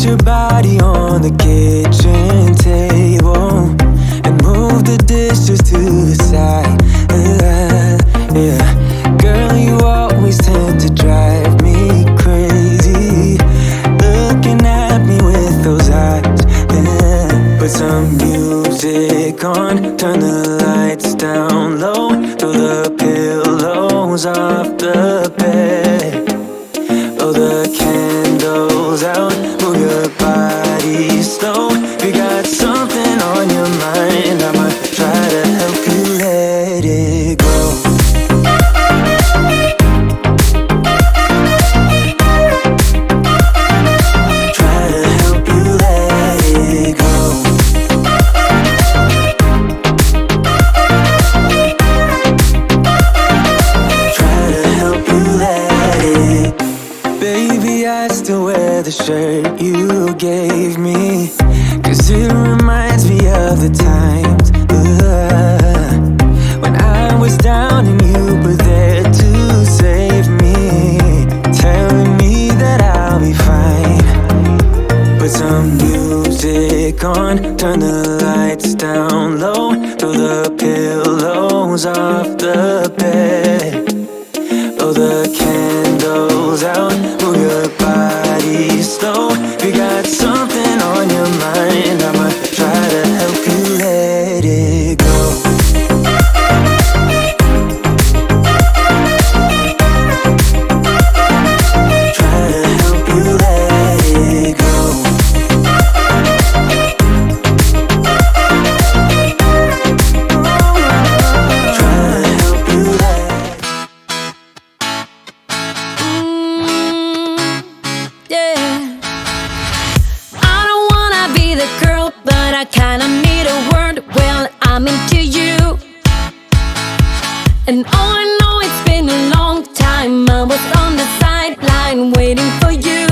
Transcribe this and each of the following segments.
your body on the kitchen table and move the dishes to the side. Yeah. Girl, you always tend to drive me crazy, looking at me with those eyes. Yeah. Put some music on, turn the lights down low, throw the pillows off the bed, blow the candles out, move your body slow. If you got something on your mind, I might try to help you let it go. Try to help you let it go. Try to help you let it. Baby, I still wear the shirt you gave me, 'cause it reminds me of the times when I was down and you were there to save me, telling me that I'll be fine. Put some music on, turn the lights down low, throw the pillows off the bed, blow the candles out, move your body slow. If you got something on your mind, I might try to help you let it go. Try to help you let it go. Try to help you let it go. Yeah. I don't wanna be the girl, but I kinda need a word. Well, I'm into you, and all I know, it's been a long time. I was on the sideline waiting for you.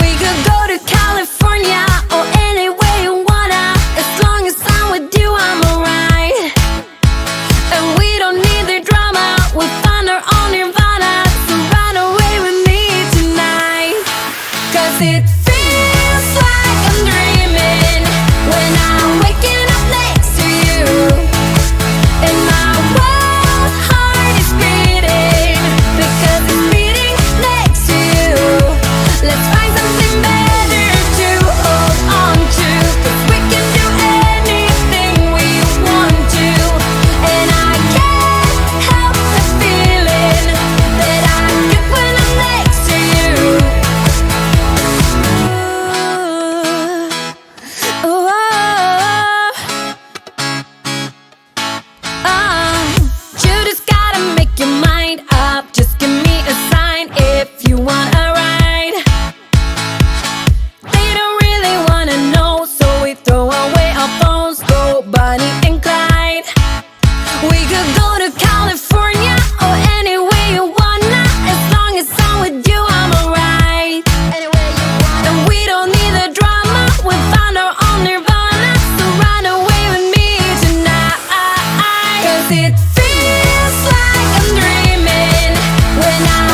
We could go to California or anywhere you wanna. As long as I'm with you, I'm alright. And we don't need the drama, we'll find our own nirvana. So run away with me tonight, 'cause it feels like I'm dreaming when I'm waking up next to you. And my wild heart is beating because it's beating next to you. Let's find something better to hold on to, 'cause we can do anything we want to. And I can't help the feeling that I get when I'm next to you. Ooh, you just gotta make your mind up. Just give me a sign if you want a ride. They don't really wanna know, so we throw away our phones, go Bonnie and Clyde. We could go to California or anywhere you wanna. As long as I'm with you, I'm alright. And we don't need the drama, we found our own nirvana. So run away with me tonight, 'cause it feels like I'm dreaming when I'm